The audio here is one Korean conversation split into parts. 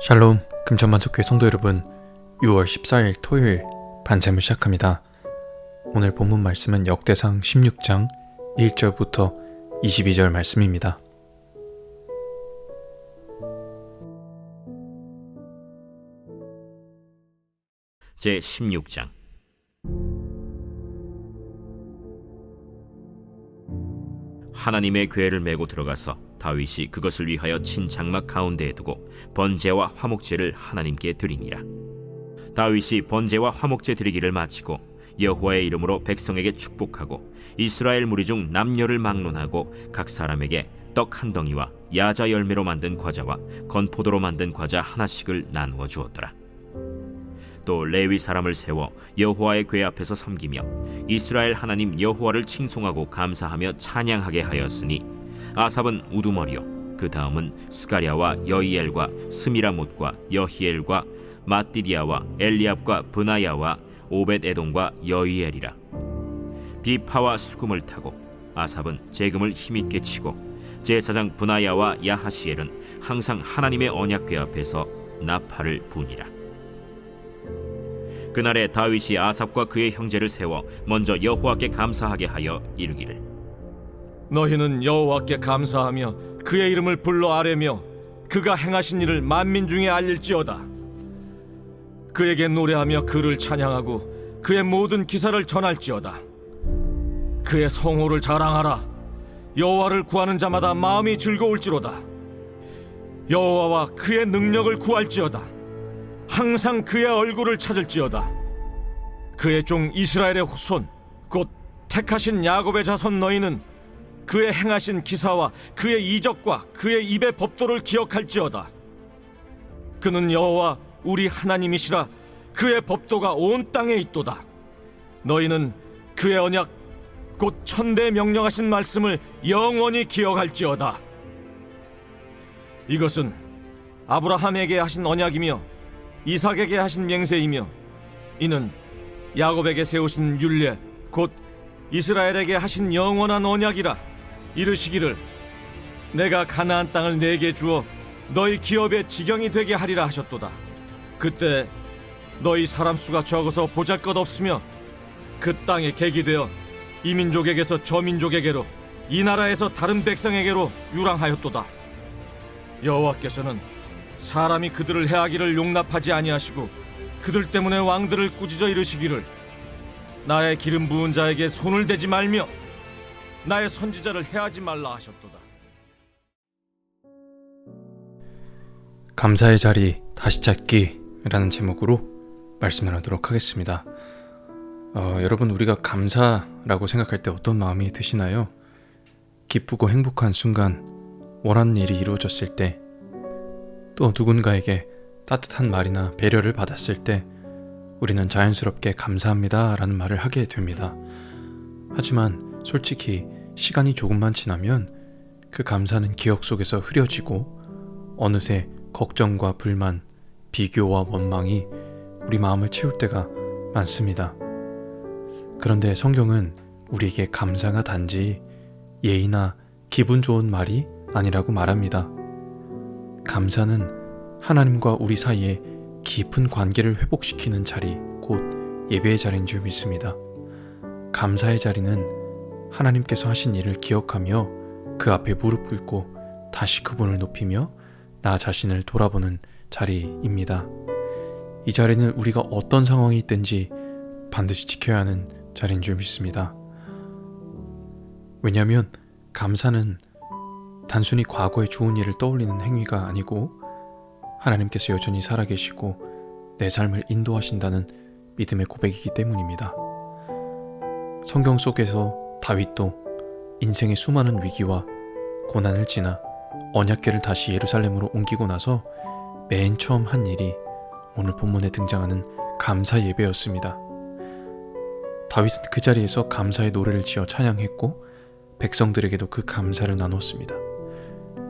샬롬, 금천만석교회 성도 여러분, 6월 14일 토요일 반잠을 시작합니다. 오늘 본문 말씀은 역대상 16장 1절부터 22절 말씀입니다. 제16장. 하나님의 궤를 메고 들어가서 다윗이 그것을 위하여 친 장막 가운데에 두고 번제와 화목제를 하나님께 드리니라. 다윗이 번제와 화목제 드리기를 마치고 여호와의 이름으로 백성에게 축복하고 이스라엘 무리 중 남녀를 막론하고 각 사람에게 떡 한 덩이와 야자 열매로 만든 과자와 건포도로 만든 과자 하나씩을 나누어 주었더라. 또 레위 사람을 세워 여호와의 궤 앞에서 섬기며 이스라엘 하나님 여호와를 칭송하고 감사하며 찬양하게 하였으니 아삽은 우두머리요 그 다음은 스가랴와 여이엘과 스미라못과 여히엘과 마띠디아와 엘리압과 브나야와 오벳에돔과 여이엘이라. 비파와 수금을 타고 아삽은 제금을 힘있게 치고 제사장 브나야와 야하시엘은 항상 하나님의 언약궤 앞에서 나팔을 부니라. 그날에 다윗이 아삽과 그의 형제를 세워 먼저 여호와께 감사하게 하여 이르기를, 너희는 여호와께 감사하며 그의 이름을 불러 아뢰며 그가 행하신 일을 만민 중에 알릴지어다. 그에게 노래하며 그를 찬양하고 그의 모든 기사를 전할지어다. 그의 성호를 자랑하라. 여호와를 구하는 자마다 마음이 즐거울지로다. 여호와와 그의 능력을 구할지어다. 항상 그의 얼굴을 찾을지어다. 그의 종 이스라엘의 후손 곧 택하신 야곱의 자손 너희는 그의 행하신 기사와 그의 이적과 그의 입의 법도를 기억할지어다. 그는 여호와 우리 하나님이시라. 그의 법도가 온 땅에 있도다. 너희는 그의 언약 곧 천대 명령하신 말씀을 영원히 기억할지어다. 이것은 아브라함에게 하신 언약이며 이삭에게 하신 맹세이며 이는 야곱에게 세우신 율례 곧 이스라엘에게 하신 영원한 언약이라. 이르시기를 내가 가나안 땅을 내게 주어 너희 기업의 지경이 되게 하리라 하셨도다. 그때 너희 사람 수가 적어서 보잘것없으며 그 땅에 객이 되어 이 민족에게서 저 민족에게로 이 나라에서 다른 백성에게로 유랑하였도다. 여호와께서는 사람이 그들을 해하기를 용납하지 아니하시고 그들 때문에 왕들을 꾸짖어 이르시기를 나의 기름 부은 자에게 손을 대지 말며 나의 선지자를 해하지 말라 하셨도다. 감사의 자리 다시 찾기라는 제목으로 말씀을 하도록 하겠습니다. 여러분, 우리가 감사라고 생각할 때 어떤 마음이 드시나요? 기쁘고 행복한 순간, 원하는 일이 이루어졌을 때, 또 누군가에게 따뜻한 말이나 배려를 받았을 때 우리는 자연스럽게 감사합니다 라는 말을 하게 됩니다. 하지만 솔직히 시간이 조금만 지나면 그 감사는 기억 속에서 흐려지고 어느새 걱정과 불만, 비교와 원망이 우리 마음을 채울 때가 많습니다. 그런데 성경은 우리에게 감사가 단지 예의나 기분 좋은 말이 아니라고 말합니다. 감사는 하나님과 우리 사이에 깊은 관계를 회복시키는 자리, 곧 예배의 자리인 줄 믿습니다. 감사의 자리는 하나님께서 하신 일을 기억하며 그 앞에 무릎 꿇고 다시 그분을 높이며 나 자신을 돌아보는 자리입니다. 이 자리는 우리가 어떤 상황이 있든지 반드시 지켜야 하는 자리인 줄 믿습니다. 왜냐하면 감사는 단순히 과거의 좋은 일을 떠올리는 행위가 아니고 하나님께서 여전히 살아계시고 내 삶을 인도하신다는 믿음의 고백이기 때문입니다. 성경 속에서 다윗도 인생의 수많은 위기와 고난을 지나 언약궤를 다시 예루살렘으로 옮기고 나서 맨 처음 한 일이 오늘 본문에 등장하는 감사 예배였습니다. 다윗은 그 자리에서 감사의 노래를 지어 찬양했고 백성들에게도 그 감사를 나눴습니다.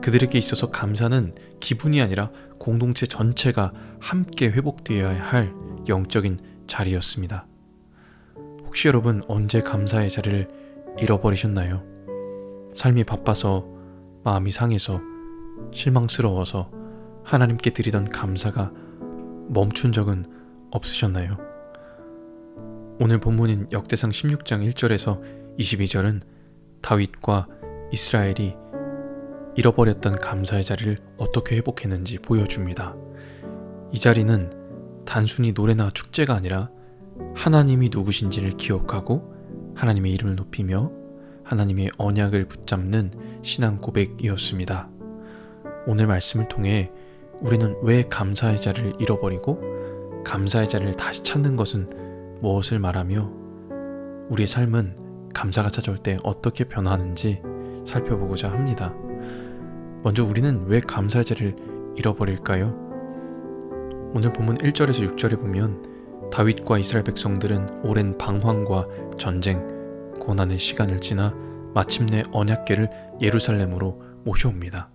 그들에게 있어서 감사는 기분이 아니라 공동체 전체가 함께 회복되어야 할 영적인 자리였습니다. 혹시 여러분 언제 감사의 자리를 잃어버리셨나요? 삶이 바빠서, 마음이 상해서, 실망스러워서, 하나님께 드리던 감사가 멈춘 적은 없으셨나요? 오늘 본문인 역대상 16장 1절에서 22절은 다윗과 이스라엘이 잃어버렸던 감사의 자리를 어떻게 회복했는지 보여줍니다. 이 자리는 단순히 노래나 축제가 아니라 하나님이 누구신지를 기억하고 하나님의 이름을 높이며 하나님의 언약을 붙잡는 신앙 고백이었습니다. 오늘 말씀을 통해 우리는 왜 감사의 자리를 잃어버리고 감사의 자리를 다시 찾는 것은 무엇을 말하며 우리의 삶은 감사가 찾아올 때 어떻게 변하는지 살펴보고자 합니다. 먼저 우리는 왜 감사의 자리를 잃어버릴까요? 오늘 본문 1절에서 6절에 보면 다윗과 이스라엘 백성들은 오랜 방황과 전쟁, 고난의 시간을 지나 마침내 언약궤를 예루살렘으로 모셔옵니다.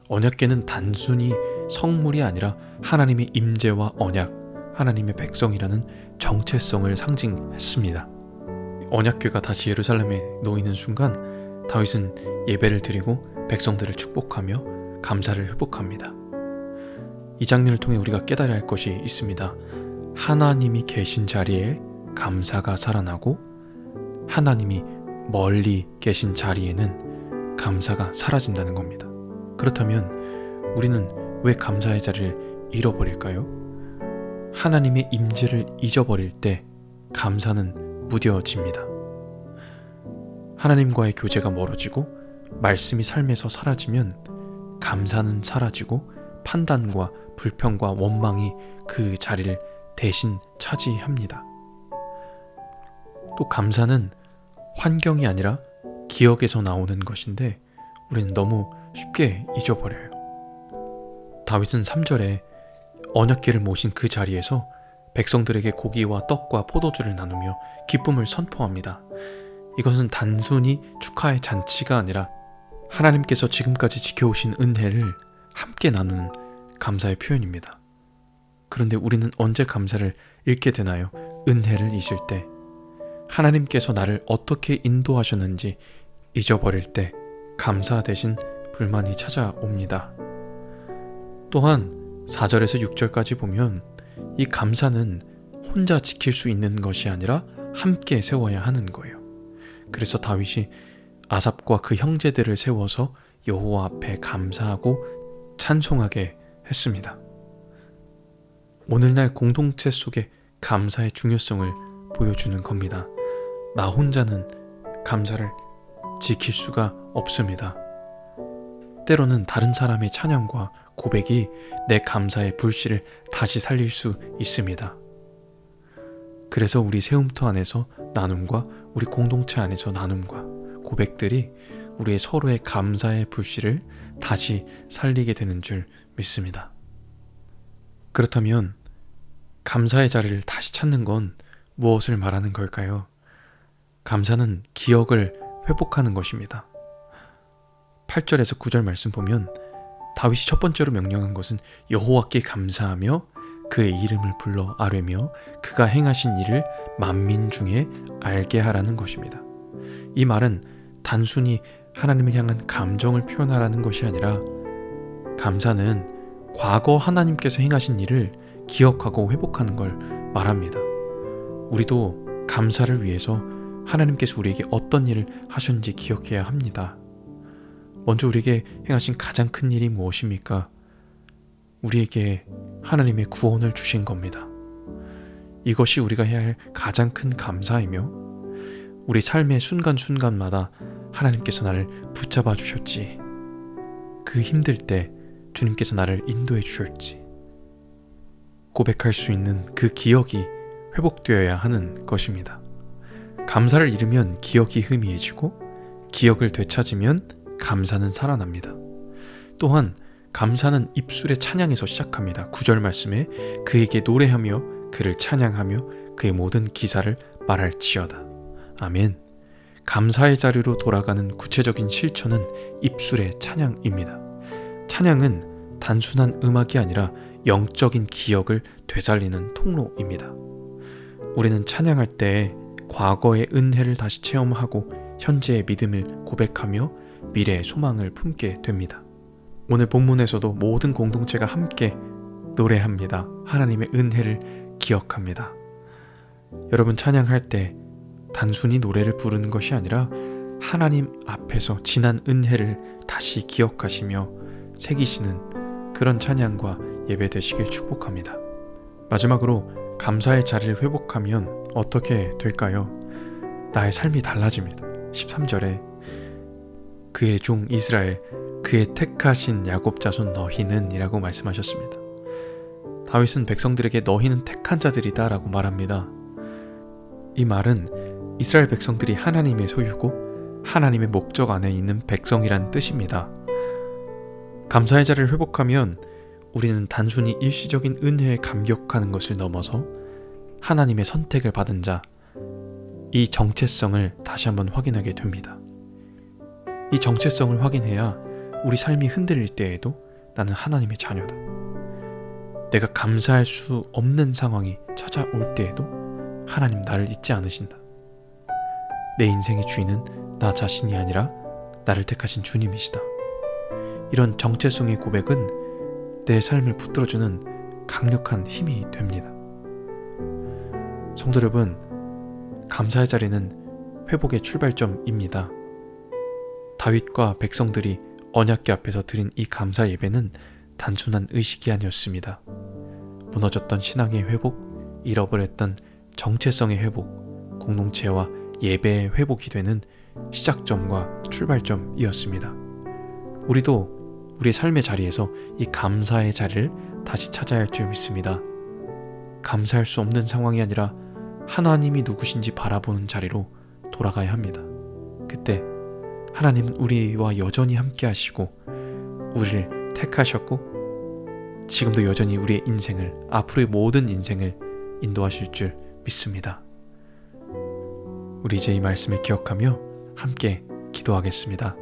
언약궤는 단순히 성물이 아니라 하나님의 임재와 언약, 하나님의 백성이라는 정체성을 상징했습니다. 언약궤가 다시 예루살렘에 놓이는 순간 다윗은 예배를 드리고 백성들을 축복하며 감사를 회복합니다. 이 장면을 통해 우리가 깨달아야 할 것이 있습니다. 하나님이 계신 자리에 감사가 살아나고 하나님이 멀리 계신 자리에는 감사가 사라진다는 겁니다. 그렇다면 우리는 왜 감사의 자리를 잃어버릴까요? 하나님의 임재를 잊어버릴 때 감사는 무뎌집니다. 하나님과의 교제가 멀어지고 말씀이 삶에서 사라지면 감사는 사라지고 판단과 불평과 원망이 그 자리를 대신 차지합니다. 또 감사는 환경이 아니라 기억에서 나오는 것인데 우리는 너무 쉽게 잊어버려요. 다윗은 3절에 언약궤를 모신 그 자리에서 백성들에게 고기와 떡과 포도주를 나누며 기쁨을 선포합니다. 이것은 단순히 축하의 잔치가 아니라 하나님께서 지금까지 지켜오신 은혜를 함께 나누는 감사의 표현입니다. 그런데 우리는 언제 감사를 잃게 되나요? 은혜를 잊을 때, 하나님께서 나를 어떻게 인도하셨는지 잊어버릴 때 감사 대신 불만이 찾아옵니다. 또한 4절에서 6절까지 보면 이 감사는 혼자 지킬 수 있는 것이 아니라 함께 세워야 하는 거예요. 그래서 다윗이 아삽과 그 형제들을 세워서 여호와 앞에 감사하고 찬송하게 했습니다. 오늘날 공동체 속에 감사의 중요성을 보여주는 겁니다. 나 혼자는 감사를 지킬 수가 없습니다. 때로는 다른 사람의 찬양과 고백이 내 감사의 불씨를 다시 살릴 수 있습니다. 그래서 우리 세움터 안에서 나눔과 우리 공동체 안에서 나눔과 고백들이 우리의 서로의 감사의 불씨를 다시 살리게 되는 줄 믿습니다. 그렇다면 감사의 자리를 다시 찾는 건 무엇을 말하는 걸까요? 감사는 기억을 회복하는 것입니다. 8절에서 9절 말씀 보면 다윗이 첫 번째로 명령한 것은 여호와께 감사하며 그의 이름을 불러 아뢰며 그가 행하신 일을 만민 중에 알게 하라는 것입니다. 이 말은 단순히 하나님을 향한 감정을 표현하라는 것이 아니라 감사는 과거 하나님께서 행하신 일을 기억하고 회복하는 걸 말합니다. 우리도 감사를 위해서 하나님께서 우리에게 어떤 일을 하셨는지 기억해야 합니다. 먼저 우리에게 행하신 가장 큰 일이 무엇입니까? 우리에게 하나님의 구원을 주신 겁니다. 이것이 우리가 해야 할 가장 큰 감사이며 우리 삶의 순간순간마다 하나님께서 나를 붙잡아 주셨지, 그 힘들 때 주님께서 나를 인도해 주셨지 고백할 수 있는 그 기억이 회복되어야 하는 것입니다. 감사를 잃으면 기억이 희미해지고 기억을 되찾으면 감사는 살아납니다. 또한 감사는 입술의 찬양에서 시작합니다. 9절 말씀에 그에게 노래하며 그를 찬양하며 그의 모든 기사를 말할지어다. 아멘. 감사의 자리로 돌아가는 구체적인 실천은 입술의 찬양입니다. 찬양은 단순한 음악이 아니라 영적인 기억을 되살리는 통로입니다. 우리는 찬양할 때 과거의 은혜를 다시 체험하고 현재의 믿음을 고백하며 미래의 소망을 품게 됩니다. 오늘 본문에서도 모든 공동체가 함께 노래합니다. 하나님의 은혜를 기억합니다. 여러분, 찬양할 때 단순히 노래를 부르는 것이 아니라 하나님 앞에서 지난 은혜를 다시 기억하시며 새기시는 그런 찬양과 예배 되시길 축복합니다. 마지막으로 감사의 자리를 회복하면 어떻게 될까요? 나의 삶이 달라집니다. 13절에 그의 종 이스라엘, 그의 택하신 야곱 자손 너희는 이라고 말씀하셨습니다. 다윗은 백성들에게 너희는 택한 자들이다 라고 말합니다. 이 말은 이스라엘 백성들이 하나님의 소유고 하나님의 목적 안에 있는 백성이란 뜻입니다. 감사의 자리를 회복하면 우리는 단순히 일시적인 은혜에 감격하는 것을 넘어서 하나님의 선택을 받은 자, 이 정체성을 다시 한번 확인하게 됩니다. 이 정체성을 확인해야 우리 삶이 흔들릴 때에도 나는 하나님의 자녀다. 내가 감사할 수 없는 상황이 찾아올 때에도 하나님 나를 잊지 않으신다. 내 인생의 주인은 나 자신이 아니라 나를 택하신 주님이시다. 이런 정체성의 고백은 내 삶을 붙들어주는 강력한 힘이 됩니다. 성도 여러분, 감사의 자리는 회복의 출발점입니다. 다윗과 백성들이 언약궤 앞에서 드린 이 감사 예배는 단순한 의식이 아니었습니다. 무너졌던 신앙의 회복, 잃어버렸던 정체성의 회복, 공동체와 예배의 회복이 되는 시작점과 출발점이었습니다. 우리도 우리의 삶의 자리에서 이 감사의 자리를 다시 찾아야 할 줄 믿습니다. 감사할 수 없는 상황이 아니라 하나님이 누구신지 바라보는 자리로 돌아가야 합니다. 그때 하나님은 우리와 여전히 함께 하시고 우리를 택하셨고 지금도 여전히 우리의 인생을, 앞으로의 모든 인생을 인도하실 줄 믿습니다. 우리 이제 이 말씀을 기억하며 함께 기도하겠습니다.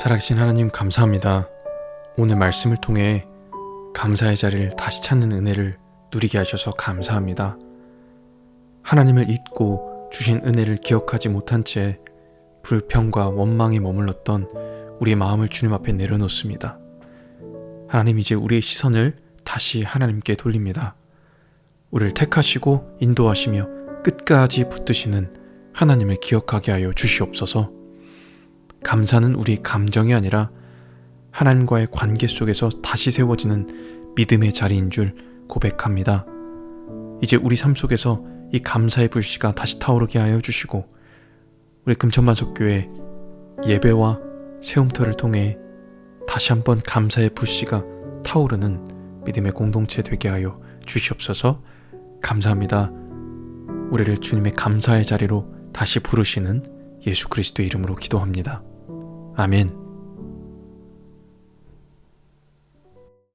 살아계신 하나님 감사합니다. 오늘 말씀을 통해 감사의 자리를 다시 찾는 은혜를 누리게 하셔서 감사합니다. 하나님을 잊고 주신 은혜를 기억하지 못한 채 불평과 원망에 머물렀던 우리의 마음을 주님 앞에 내려놓습니다. 하나님, 이제 우리의 시선을 다시 하나님께 돌립니다. 우리를 택하시고 인도하시며 끝까지 붙드시는 하나님을 기억하게 하여 주시옵소서. 감사는 우리 감정이 아니라 하나님과의 관계 속에서 다시 세워지는 믿음의 자리인 줄 고백합니다. 이제 우리 삶 속에서 이 감사의 불씨가 다시 타오르게 하여 주시고, 우리 금천만석교회 예배와 세움터를 통해 다시 한번 감사의 불씨가 타오르는 믿음의 공동체 되게 하여 주시옵소서. 감사합니다. 우리를 주님의 감사의 자리로 다시 부르시는 예수 그리스도의 이름으로 기도합니다. 아멘.